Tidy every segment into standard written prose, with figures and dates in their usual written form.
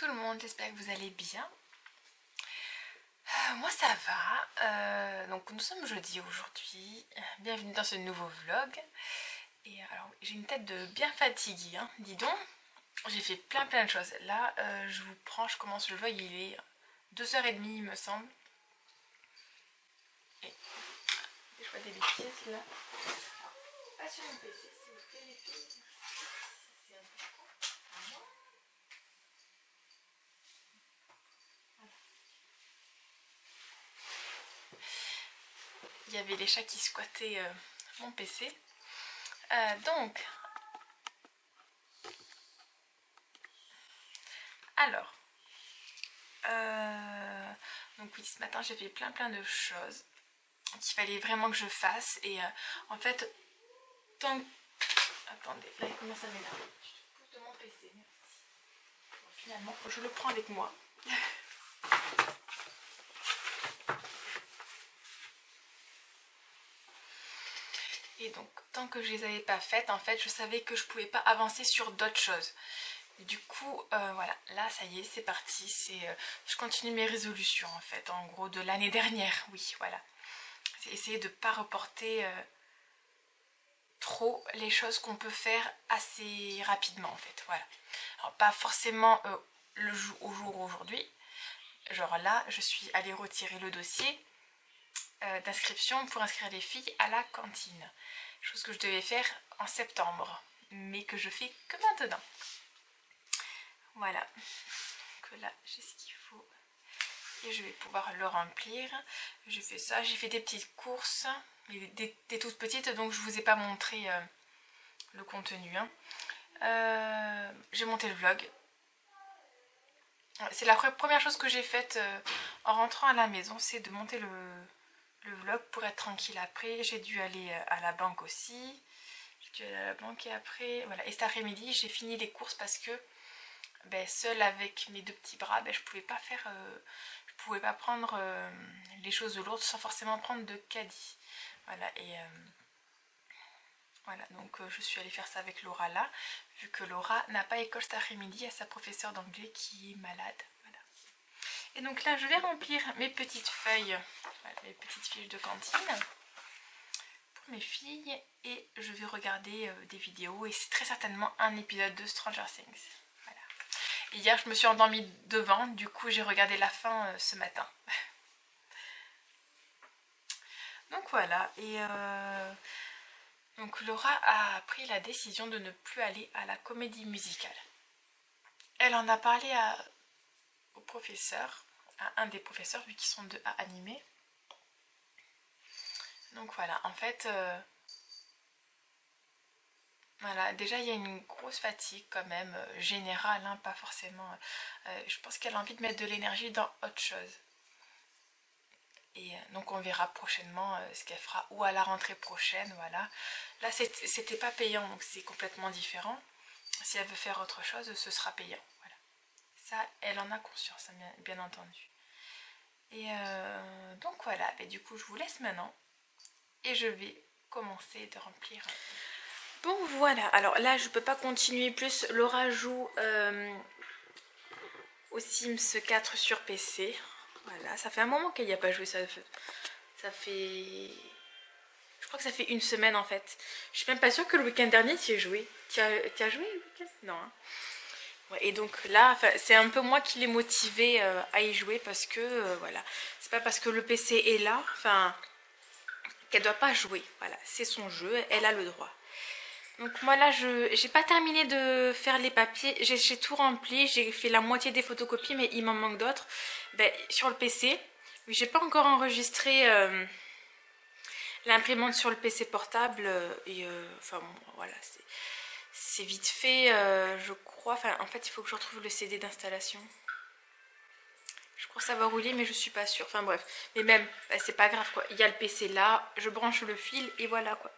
tout le monde, j'espère que vous allez bien. Moi ça va, donc nous sommes jeudi aujourd'hui, bienvenue dans ce nouveau vlog. Et alors j'ai une tête de bien fatiguée, hein. Dis donc, j'ai fait plein de choses. Là je commence le vlog, il est 2h30 il me semble. Et je vois des bêtises là. Alors, pas sur mon PC, s'il vous plaît les filles. C'est important pour moi. Il y avait les chats qui squattaient mon PC. Donc oui, ce matin j'ai fait plein de choses qu'il fallait vraiment que je fasse. Et en fait, tant que... Attendez, là il commence à m'énerver. Je te pousse de mon PC, merci. Bon, finalement, je le prends avec moi. Et donc, tant que je les avais pas faites, en fait, je savais que je pouvais pas avancer sur d'autres choses. Du coup, voilà, là, ça y est, c'est parti. Je continue mes résolutions, en fait, en gros, de l'année dernière. Oui, voilà. C'est essayer de ne pas reporter trop les choses qu'on peut faire assez rapidement, en fait. Voilà. Alors, pas forcément au jour aujourd'hui. Genre là, je suis allée retirer le dossier d'inscription pour inscrire les filles à la cantine. Chose que je devais faire en septembre, mais que je fais que maintenant. Voilà. Donc là, j'ai ce qu'il faut. Et je vais pouvoir le remplir. J'ai fait ça, j'ai fait des petites courses, mais des toutes petites, donc je vous ai pas montré le contenu. Hein. J'ai monté le vlog. C'est la première chose que j'ai faite en rentrant à la maison, c'est de monter le vlog pour être tranquille après. J'ai dû aller à la banque aussi. J'ai dû aller à la banque et après, voilà. Et cet après-midi, j'ai fini les courses parce que seule avec mes deux petits bras, je pouvais pas faire... je pouvais pas prendre les choses lourdes sans forcément prendre de caddie. Voilà, et voilà, donc je suis allée faire ça avec Laura là, vu que Laura n'a pas école cet après-midi à sa professeure d'anglais qui est malade. Voilà. Et donc là, je vais remplir mes petites feuilles, voilà, mes petites fiches de cantine pour mes filles, et je vais regarder des vidéos, et c'est très certainement un épisode de Stranger Things. Voilà. Et hier, je me suis endormie devant, du coup j'ai regardé la fin ce matin. Donc voilà, et donc Laura a pris la décision de ne plus aller à la comédie musicale. Elle en a parlé au professeur, à un des professeurs, vu qu'ils sont deux à animer. Donc voilà, en fait, voilà, déjà il y a une grosse fatigue quand même, générale, hein, pas forcément. Je pense qu'elle a envie de mettre de l'énergie dans autre chose. Et donc on verra prochainement ce qu'elle fera, ou à la rentrée prochaine, voilà. Là c'était pas payant, donc c'est complètement différent. Si elle veut faire autre chose, ce sera payant, voilà. Ça, elle en a conscience, bien entendu. Et donc voilà, du coup je vous laisse maintenant. Et je vais commencer de remplir. Bon voilà, alors là je peux pas continuer plus. Laura joue au Sims 4 sur PC. Voilà, ça fait un moment qu'elle n'y a pas joué, ça fait... Je crois que ça fait une semaine en fait. Je suis même pas sûre que le week-end dernier tu y as joué. Tu as joué le week-end? Non. Hein. Ouais, et donc là, c'est un peu moi qui l'ai motivée à y jouer parce que voilà. C'est pas parce que le PC est là, qu'elle doit pas jouer. Voilà, c'est son jeu, elle a le droit. Donc moi là, j'ai pas terminé de faire les papiers. J'ai tout rempli, j'ai fait la moitié des photocopies, mais il m'en manque d'autres. Sur le PC, mais j'ai pas encore enregistré l'imprimante sur le PC portable. Enfin bon, voilà, c'est vite fait, je crois. Enfin, en fait, il faut que je retrouve le CD d'installation. Je crois savoir où il est, mais je suis pas sûre. Enfin bref, mais même, c'est pas grave quoi. Il y a le PC là, je branche le fil et voilà quoi.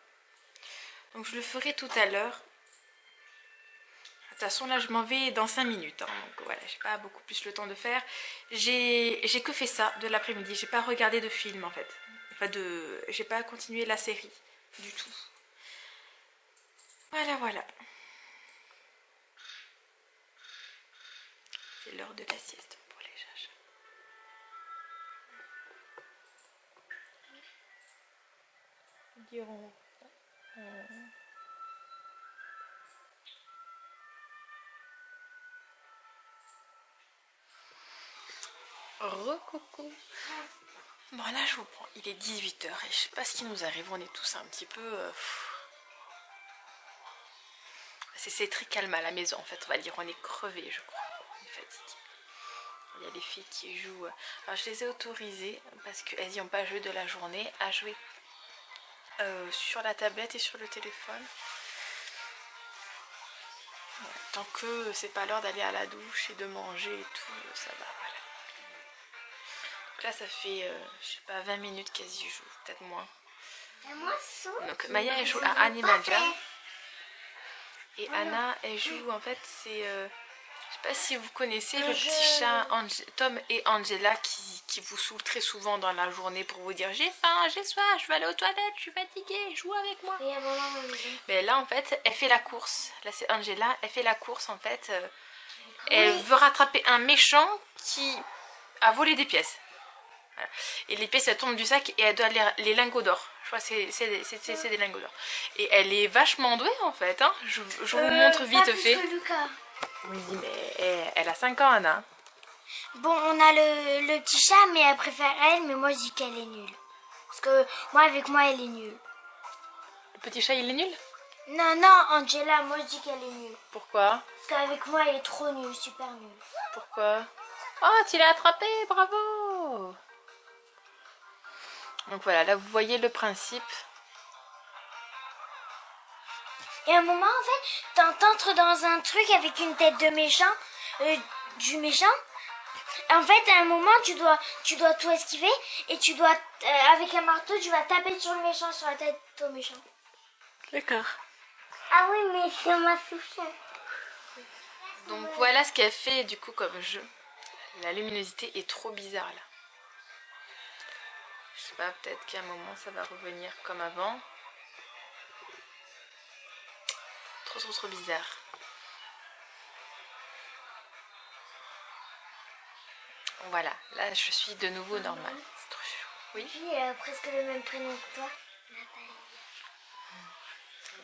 Donc je le ferai tout à l'heure. De toute façon là je m'en vais dans 5 minutes. Hein, donc voilà, j'ai pas beaucoup plus le temps de faire. J'ai que fait ça de l'après-midi. J'ai pas regardé de film en fait. Enfin j'ai pas continué la série du tout. Voilà. C'est l'heure de la sieste pour les jajas. Diront. Recoucou. Bon là je vous prends, il est 18 h et je sais pas ce qui nous arrive, on est tous un petit peu... C'est très calme à la maison en fait, on va dire, on est crevé je crois, on est fatigué. Il y a des filles qui jouent, alors je les ai autorisées parce qu'elles n'y ont pas joué de la journée à jouer sur la tablette et sur le téléphone. Voilà. Tant que c'est pas l'heure d'aller à la douche et de manger et tout, ça va, voilà. Donc là ça fait, je sais pas, 20 minutes qu'elles y jouent, peut-être moins. Donc Maya elle joue à Animal Jam. Et Anna elle joue, en fait c'est, je sais pas si vous connaissez le petit chat Tom et Angela qui vous saoulent très souvent dans la journée pour vous dire j'ai faim, j'ai soif, je vais aller aux toilettes, je suis fatiguée, joue avec moi. Mais là en fait elle fait la course, là c'est Angela, elle fait la course en fait, elle veut rattraper un méchant qui a volé des pièces. Voilà. Et les pièces elles tombent du sac et elle doit les lingots d'or. Je crois que c'est des lingots d'or. Et elle est vachement douée en fait, hein. Je vous montre vite fait. Oui, mais elle a 5 ans, Anna. Bon, on a le petit chat, mais elle préfère elle, mais moi je dis qu'elle est nulle. Parce que moi, avec moi, elle est nulle. Le petit chat, il est nul? Non, non, Angela, moi je dis qu'elle est nulle. Pourquoi? Parce qu'avec moi, elle est trop nulle, super nulle. Pourquoi? Oh, tu l'as attrapé, bravo! Donc voilà, là vous voyez le principe. Et à un moment, en fait, t'entres dans un truc avec une tête de méchant, du méchant. En fait, à un moment, tu dois tout esquiver et tu dois, avec un marteau, tu vas taper sur le méchant, sur la tête au méchant. D'accord. Ah oui, mais ça m'a soufflé. Donc voilà ce qu'elle fait du coup comme jeu. La luminosité est trop bizarre là. Je sais pas, peut-être qu'à un moment ça va revenir comme avant. Trop bizarre. Voilà, là je suis de nouveau normale. C'est trop chaud. Oui. Puis presque le même prénom que toi, Nathalie.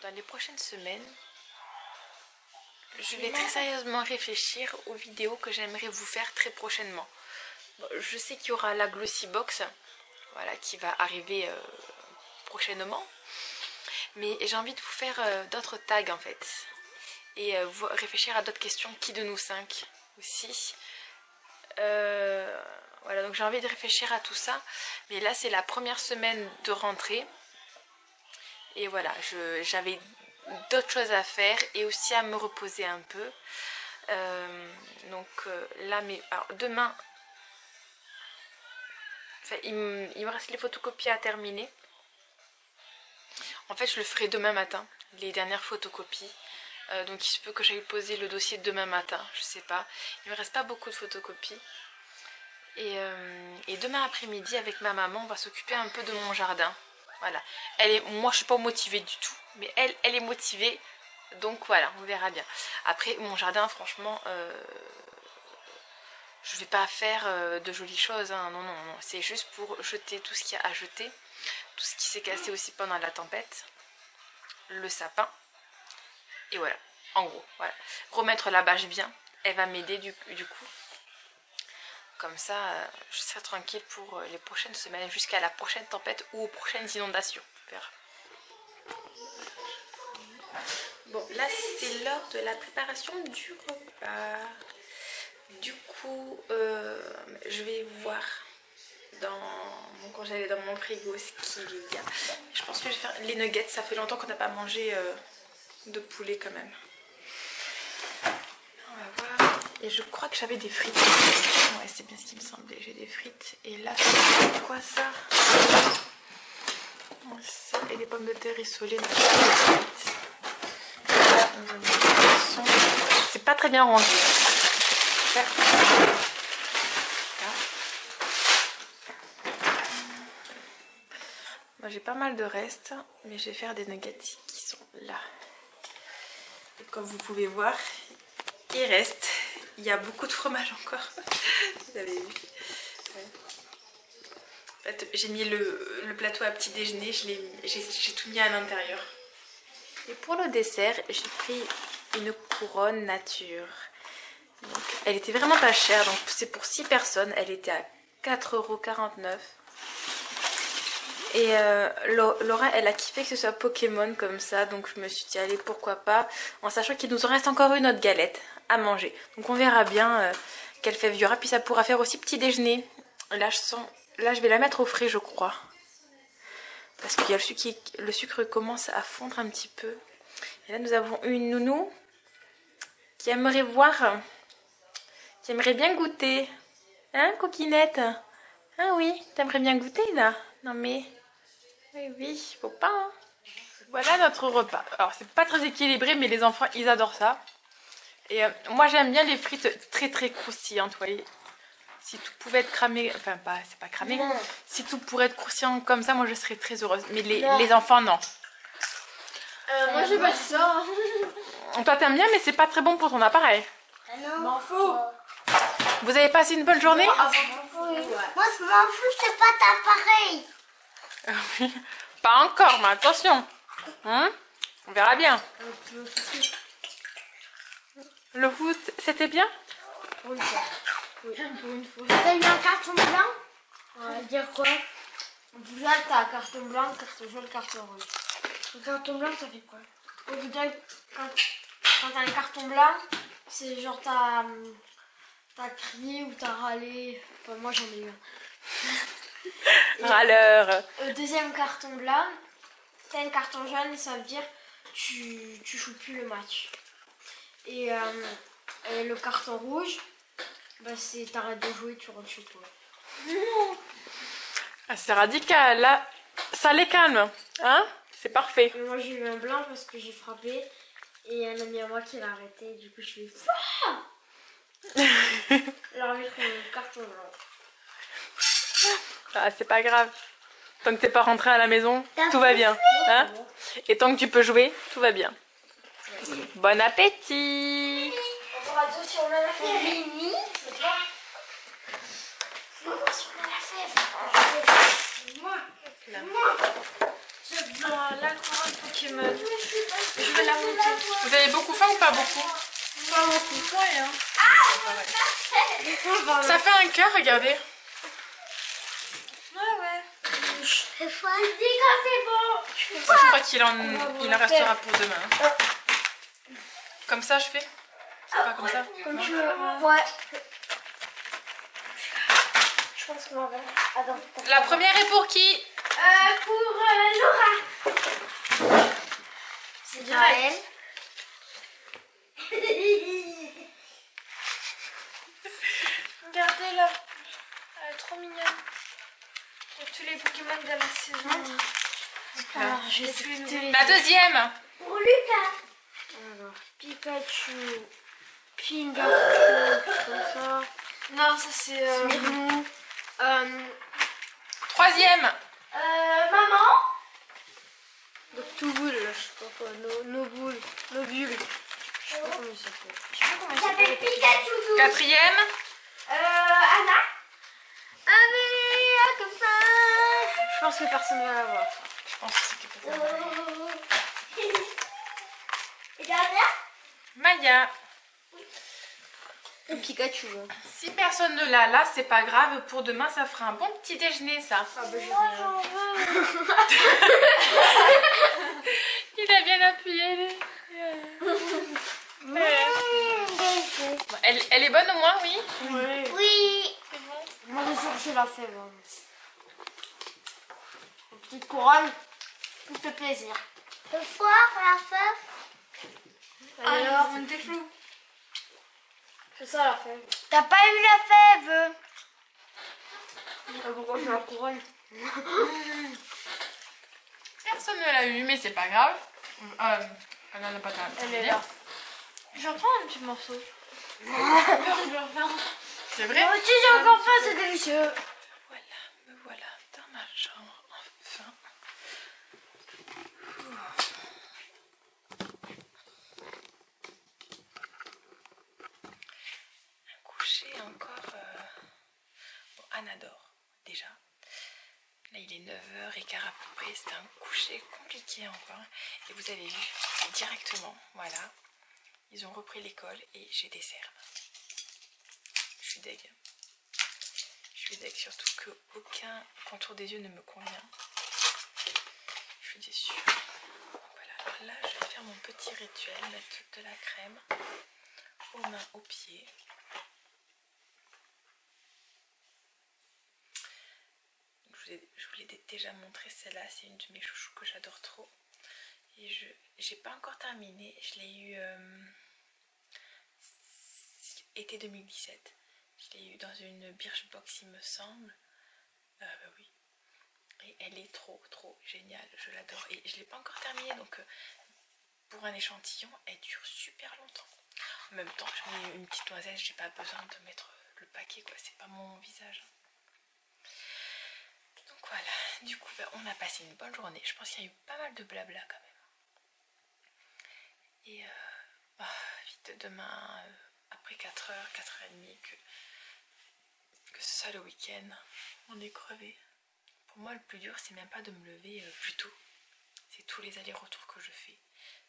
Dans les prochaines semaines, je vais très sérieusement réfléchir aux vidéos que j'aimerais vous faire très prochainement. Bon, je sais qu'il y aura la Glossy Box, voilà, qui va arriver prochainement. Mais j'ai envie de vous faire d'autres tags en fait. Et réfléchir à d'autres questions. Qui de nous 5 aussi. Voilà, donc j'ai envie de réfléchir à tout ça. Mais là c'est la première semaine de rentrée. Et voilà, j'avais d'autres choses à faire et aussi à me reposer un peu. Donc là, alors, demain, enfin, il me reste les photocopies à terminer. En fait, je le ferai demain matin, les dernières photocopies. Donc il se peut que j'aille poser le dossier demain matin, je sais pas. Il me reste pas beaucoup de photocopies. Et demain après-midi, avec ma maman, on va s'occuper un peu de mon jardin. Voilà. Moi, je suis pas motivée du tout, mais elle est motivée. Donc voilà, on verra bien. Après, mon jardin, franchement, je vais pas faire de jolies choses. Hein. Non, non, non. C'est juste pour jeter tout ce qu'il y a à jeter. Tout ce qui s'est cassé aussi pendant la tempête. Le sapin. Et voilà. En gros, voilà. Remettre la bâche bien. Elle va m'aider du coup. Comme ça, je serai tranquille pour les prochaines semaines, jusqu'à la prochaine tempête ou aux prochaines inondations. On verra. Bon, là c'est l'heure de la préparation du repas. Du coup, je vais voir dans mon congélateur, dans mon frigo ce qu'il y a. Je pense que je vais faire les nuggets. Ça fait longtemps qu'on n'a pas mangé de poulet quand même. On va voir. Et je crois que j'avais des frites. Ouais, c'est bien ce qui me semblait. J'ai des frites. Et là, c'est quoi ça? Ça et des pommes de terre rissolées. C'est pas très bien rangé. Moi j'ai pas mal de restes, mais je vais faire des nuggets qui sont là. Et comme vous pouvez voir, il reste. Il y a beaucoup de fromage encore. Vous avez vu. Ouais. En fait, j'ai mis le plateau à petit déjeuner, j'ai tout mis à l'intérieur. Et pour le dessert, j'ai pris une couronne nature. Donc, elle était vraiment pas chère, donc c'est pour 6 personnes. Elle était à 4,49 €. Et Laura, elle a kiffé que ce soit Pokémon comme ça, donc je me suis dit, allez, pourquoi pas, en sachant qu'il nous en reste encore une autre galette à manger. Donc on verra bien quelle fève il y aura, puis ça pourra faire aussi petit déjeuner. Là, je vais la mettre au frais, je crois. Parce qu'il y a le sucre commence à fondre un petit peu. Et là, nous avons une nounou qui aimerait voir, qui aimerait bien goûter. Hein, coquinette? Ah oui, t'aimerais bien goûter là? Non mais... Oui, faut pas. Hein. Voilà notre repas. Alors, c'est pas très équilibré, mais les enfants, ils adorent ça. Et moi, j'aime bien les frites très très croustillantes, vous voyez. Si tout pouvait être cramé, enfin, c'est pas cramé. Non. Si tout pourrait être croustillant comme ça, moi, je serais très heureuse. Mais les enfants, non. Moi, j'ai pas dit ça. Toi, t'aimes bien, mais c'est pas très bon pour ton appareil. Ah non. M'en fous. Vous avez passé une bonne journée? Moi, je m'en fous, c'est pas ta pareil. Oui. Pas encore, mais attention. Hein? On verra bien. Le foot, c'était bien? Pour une fois. Oui, pour une fois. T'as eu un carton blanc? Ouais, dire quoi? Là, t'as carton blanc, carton jaune, carton rouge. Le carton blanc, ça fait quoi? Au bout d'un, quand t'as un carton blanc, c'est genre t'as crié ou t'as râlé. Enfin, moi, j'en ai eu un. Râleur. Deuxième carton blanc, t'as un carton jaune et ça veut dire tu joues plus le match. Et le carton rouge, bah c'est t'arrêtes de jouer, tu rentres chez toi. Ah, c'est radical, là, ça les calme, hein? C'est parfait. Et moi j'ai eu un blanc parce que j'ai frappé et un ami à moi qui l'a arrêté, du coup je fais alors j'ai pris un carton blanc. Ah, c'est pas grave. Tant que t'es pas rentré à la maison, tout va bien. Hein? Et tant que tu peux jouer, tout va bien. Bon appétit! On verra tout si on a la fève. Mimi. On va voir si on a la fève. Moi. La couronne Pokémon. Je vais la monter. Vous avez beaucoup faim ou pas beaucoup? Pas beaucoup, rien. Ça fait un cœur, regardez. Ouais. C'est fois. Je dis quand c'est bon. Je crois qu'il en restera pour demain. Comme ça, je fais? C'est pas comme ça? Comme Non. tu veux. Ouais. Je pense qu'on va. Attends. La première est pour qui? Pour Laura. C'est direct. Regardez-la. Elle est trop mignonne. Il y a tous les Pokémon de la saison. Alors, je vais tous La deuxième. Pour Lucas. Alors, Pikachu, Pinga, comme ça. Non, ça c'est Smirnou. Troisième. Maman. Donc Touboul, je sais pas quoi, Nobule. Je sais pas comment il s'appelle. Je sais pas comment il Ça s'appelle s'appelle. Pikachu. Quatrième. Anna. Allez, comme ça. Je pense que personne va la voir. Je pense que c'est quelque chose. Et dernière? Maya. Et Pikachu. Hein. Si personne ne l'a là, c'est pas grave. Pour demain, ça fera un bon petit déjeuner, ça. Ah bah j'ai Moi, rien. j'en veux. Il a bien appuyé. Bon, elle est bonne au moins, oui. Ouais. Oui. C'est bon. Moi je sûr que j'ai la fève. Hein. Une petite couronne, ça me fait plaisir. Le foire, la fève. Alors, on était flou. C'est ça la fève. T'as pas eu la fève. Pourquoi je la couronne? Personne ne l'a eu, mais c'est pas grave. Elle en a pas tant. Elle est là. J'en prends un petit morceau. C'est vrai? Moi aussi, j'ai encore faim, c'est délicieux. Voilà, me voilà dans ma chambre, enfin. coucher encore... Bon, Anna dort déjà. Là il est 9h15 à peu près, c'était un coucher compliqué encore. Et vous avez vu directement, voilà, ils ont repris l'école et j'ai des cernes. Je suis deg. Je suis deg, surtout qu'aucun contour des yeux ne me convient. Je suis déçue. Voilà, alors là je vais faire mon petit rituel, mettre de la crème aux mains, aux pieds. Je vous l'ai déjà montré, celle-là, c'est une de mes chouchous que j'adore trop. Et j'ai pas encore terminé, je l'ai eu été 2017. Je l'ai eu dans une Birchbox il me semble. Bah oui. Et elle est trop géniale, je l'adore. Et je l'ai pas encore terminée, donc pour un échantillon, elle dure super longtemps. En même temps, je mets une petite noisette, j'ai pas besoin de mettre le paquet, quoi, c'est pas mon visage. Donc voilà, du coup on a passé une bonne journée. Je pense qu'il y a eu pas mal de blabla quand même. Et vite demain, après 4h, 4h30, que ce soit le week-end, on est crevé. Pour moi le plus dur c'est même pas de me lever plus tôt, c'est tous les allers-retours que je fais.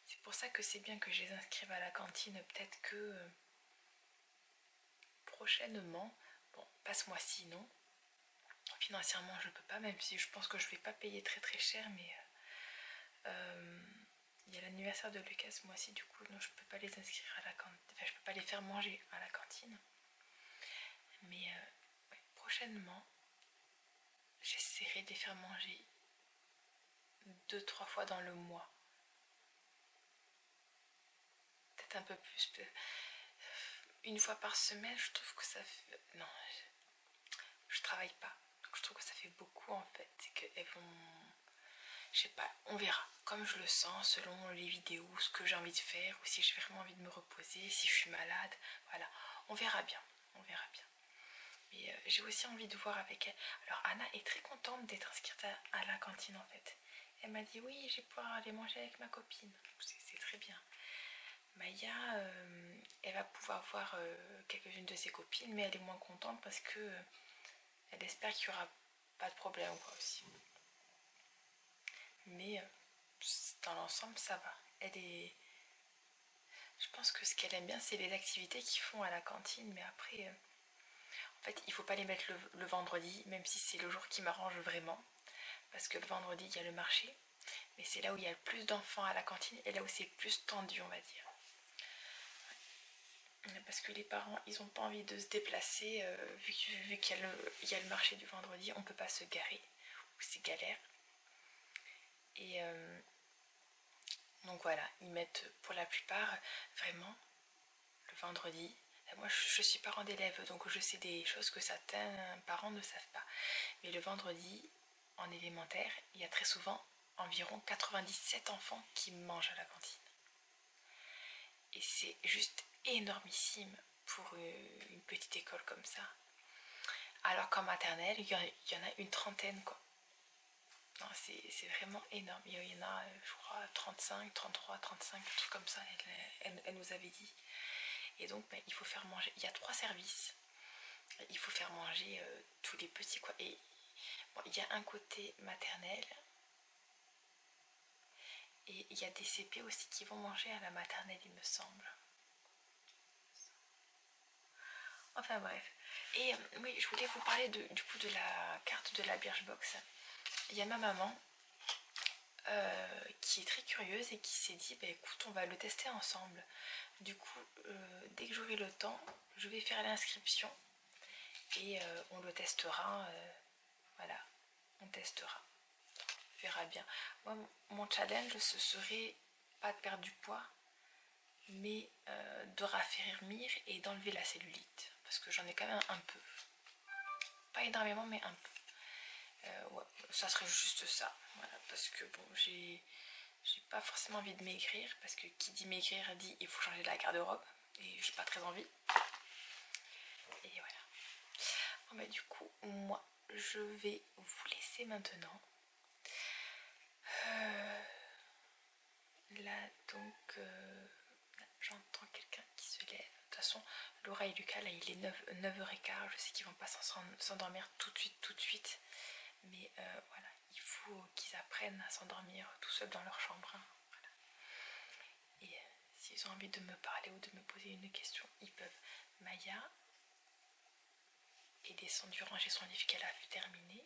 C'est pour ça que c'est bien que je les inscrive à la cantine, peut-être que prochainement, bon pas ce mois-ci non, financièrement je peux pas, même si je pense que je vais pas payer très cher, mais il y a l'anniversaire de Lucas ce mois-ci, du coup non, je peux pas les inscrire à la cantine, enfin je peux pas les faire manger à la cantine, mais ouais, prochainement j'essaierai de les faire manger 2-3 fois dans le mois, peut-être un peu plus, une fois par semaine. Je trouve que ça fait... non, je travaille pas, donc je trouve que ça fait beaucoup en fait, c'est qu'elles vont... Je sais pas, on verra, comme je le sens, selon les vidéos, ce que j'ai envie de faire, ou si j'ai vraiment envie de me reposer, si je suis malade, voilà, on verra bien, on verra bien. Mais j'ai aussi envie de voir avec elle. Alors Anna est très contente d'être inscrite à la cantine en fait. Elle m'a dit oui, je vais pouvoir aller manger avec ma copine, c'est très bien. Maya, elle va pouvoir voir quelques-unes de ses copines, mais elle est moins contente parce que elle espère qu'il n'y aura pas de problème quoi aussi. Mais dans l'ensemble ça va. Elle est... Je pense que ce qu'elle aime bien c'est les activités qu'ils font à la cantine, mais après en fait il faut pas les mettre le vendredi, même si c'est le jour qui m'arrange vraiment, parce que le vendredi il y a le marché, mais c'est là où il y a le plus d'enfants à la cantine et là où c'est plus tendu on va dire. Parce que les parents ils ont pas envie de se déplacer, vu qu'il y a le marché du vendredi, on peut pas se garer, ou c'est galère. Et donc voilà, ils mettent pour la plupart vraiment le vendredi. Moi je suis parent d'élèves, donc je sais des choses que certains parents ne savent pas. Mais le vendredi, en élémentaire, il y a très souvent environ 97 enfants qui mangent à la cantine. Et c'est juste énormissime pour une petite école comme ça. Alors qu'en maternelle, il y en a une trentaine quoi. C'est vraiment énorme. Il y en a, je crois, 35, 33, 35, un truc comme ça, elle nous avait dit. Et donc, il faut faire manger. Il y a 3 services. Il faut faire manger tous les petits quoi. Et bon, il y a un côté maternel. Et il y a des CP aussi qui vont manger à la maternelle, il me semble. Enfin bref. Et oui, je voulais vous parler du coup de la carte de la Birchbox. Il y a ma maman qui est très curieuse et qui s'est dit bah écoute, on va le tester ensemble. Du coup, dès que j'aurai le temps, je vais faire l'inscription et on le testera. Voilà, on testera. On verra bien. Moi, mon challenge, ce serait pas de perdre du poids, mais de raffermir et d'enlever la cellulite. Parce que j'en ai quand même un peu. Pas énormément, mais un peu. Ouais, ça serait juste ça. Voilà, parce que bon, j'ai pas forcément envie de maigrir. Parce que qui dit maigrir dit il faut changer de la garde-robe. Et j'ai pas très envie. Et voilà. Bon, bah, du coup, moi, je vais vous laisser maintenant. Là, donc, j'entends quelqu'un qui se lève. De toute façon, Laura et Lucas, là il est 9h15, je sais qu'ils vont pas s'endormir tout de suite. Mais voilà, il faut qu'ils apprennent à s'endormir tout seuls dans leur chambre. Hein, voilà. Et s'ils ont envie de me parler ou de me poser une question, ils peuvent. Maya est descendue ranger son livre qu'elle a vu terminer,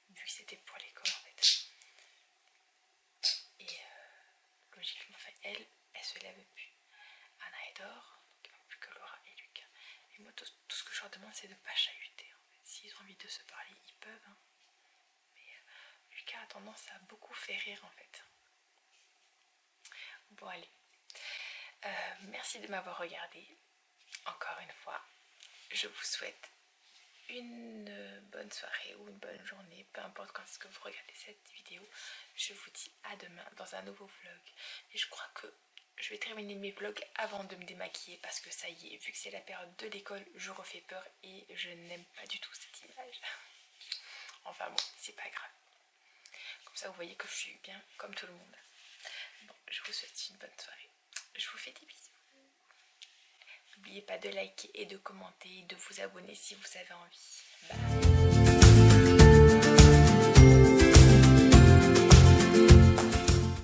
vu que c'était pour l'école en fait. Et logiquement, enfin, elle se lève plus. Anna et dort, donc il ne manque plus que Laura et Lucas. Et moi, tout ce que je leur demande, c'est de ne pas chahuter. En fait. S'ils ont envie de se parler, ils peuvent. Hein. Lucas a tendance à beaucoup faire rire en fait. Bon allez, merci de m'avoir regardé. Encore une fois, je vous souhaite une bonne soirée ou une bonne journée, peu importe quand est-ce que vous regardez cette vidéo. Je vous dis à demain dans un nouveau vlog. Et je crois que je vais terminer mes vlogs avant de me démaquiller parce que ça y est, vu que c'est la période de l'école, je refais peur et je n'aime pas du tout cette image. Enfin bon, c'est pas grave. Comme ça vous voyez que je suis bien comme tout le monde. Bon, je vous souhaite une bonne soirée. Je vous fais des bisous. N'oubliez pas de liker et de commenter et de vous abonner si vous avez envie. Bye.